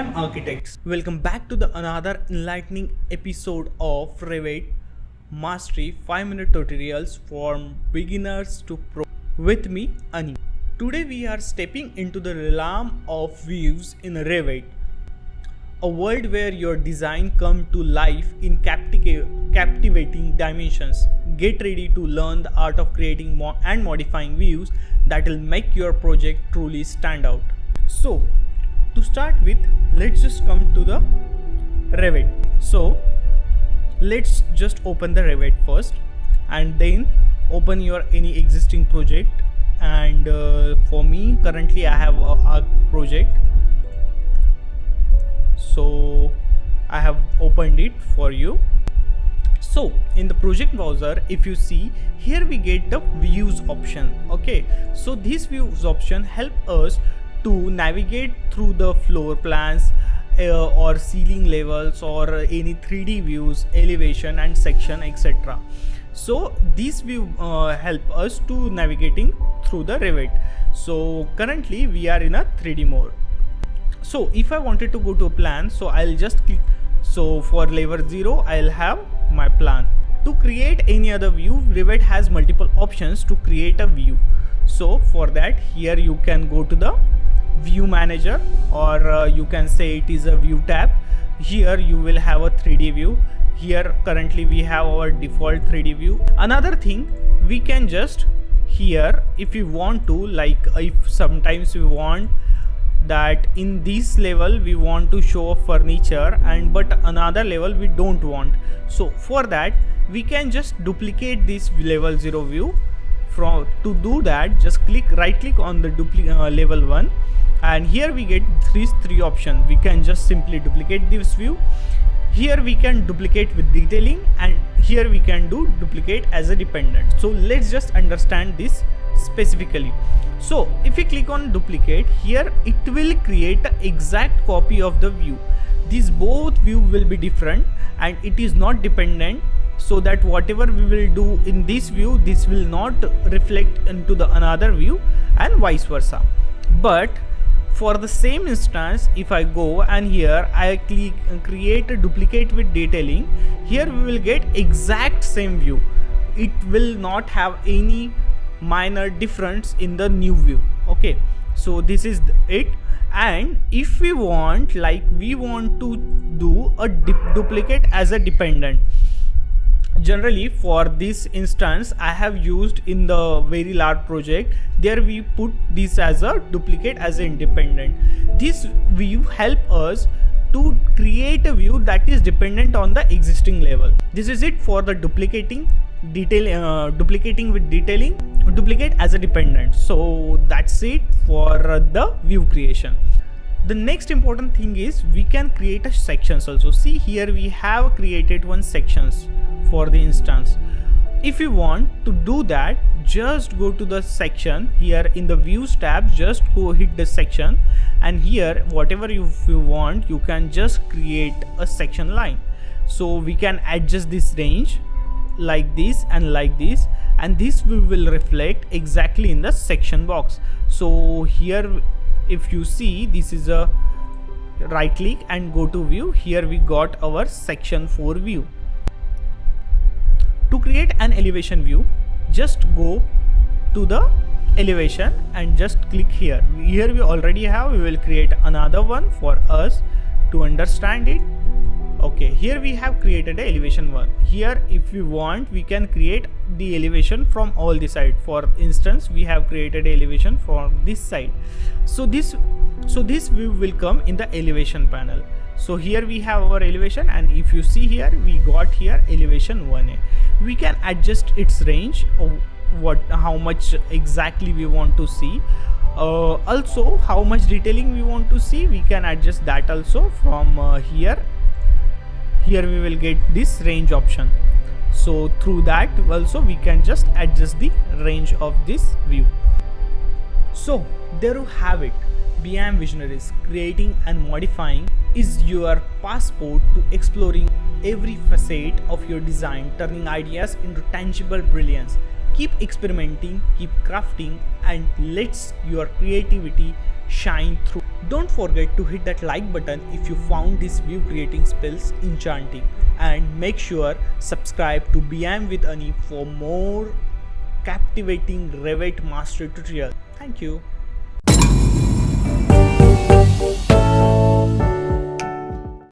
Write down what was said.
time architects. Welcome back to the another enlightening episode of Revit Mastery 5-minute tutorials from beginners to pro with me Ani. Today we are stepping into the realm of views in Revit, a world where your design come to life in captivating dimensions. Get ready to learn the art of creating and modifying views that will make your project truly stand out. So, to start with, let's just come to the Revit. So, let's just open the Revit first and then open your any existing project. And for me, currently I have a project. So I have opened it for you. So in the project browser, if you see here, we get the views option. Okay, so this views option help us to navigate through the floor plans or ceiling levels or any 3D views, elevation and section, etc. So this view help us to navigating through the Revit. So currently we are in a 3D mode. So if I wanted to go to a plan, so I'll just click. So for level 0, I'll have my plan. To create any other view, Revit has multiple options to create a view. So for that, here you can go to the view manager, or you can say it is a view tab. Here you will have a 3D view. Here currently we have our default 3D view. Another thing, we can just here, if you want to, like if sometimes we want that in this level we want to show furniture, and but another level we don't want. So for that, we can just duplicate this level 0 view. To do that, just right click on the level 1, and here we get three options. We can just simply duplicate this view. Here we can duplicate with detailing, and here we can do duplicate as a dependent. So let's just understand this specifically. So if we click on duplicate, here it will create an exact copy of the view. These both view will be different and it is not dependent, so that whatever we will do in this view, this will not reflect into the another view and vice versa. But for the same instance, if I go and here I click and create a duplicate with detailing, here we will get exact same view. It will not have any minor difference in the new view. Okay, so this is it. And if we want, like we want to do a duplicate as a dependent, generally for this instance I have used in the very large project, there we put this as a duplicate as an independent. This view help us to create a view that is dependent on the existing level. This is it for the duplicating with detailing, duplicate as a dependent. So that's it for the view creation. The next important thing is we can create a sections also. See here we have created one sections for the instance. If you want to do that, just go to the section here in the views tab, just go hit the section, and here whatever you want, you can just create a section line. So we can adjust this range like this and like this, and this will reflect exactly in the section box. So here if you see, this is a right click and go to view. Here we got our section 4 view. To create an elevation view, just go to the elevation and just click here. Here we already have, we will create another one for us to understand it. Okay, here we have created a elevation 1. Here if we want, we can create the elevation from all the side. For instance, we have created elevation from this side. So this view will come in the elevation panel. So here we have our elevation, and if you see here, we got here elevation 1A. We can adjust its range of how much exactly we want to see. Also how much detailing we want to see, we can adjust that also from here. Here we will get this range option. So through that also we can just adjust the range of this view. So there you have it. BIM Visionaries, creating and modifying is your passport to exploring every facet of your design, turning ideas into tangible brilliance. Keep experimenting, keep crafting, and let your creativity shine through. Don't forget to hit that like button if you found this view creating spells enchanting, and make sure subscribe to BM with Ani for more captivating Revit Mastery tutorial. Thank you.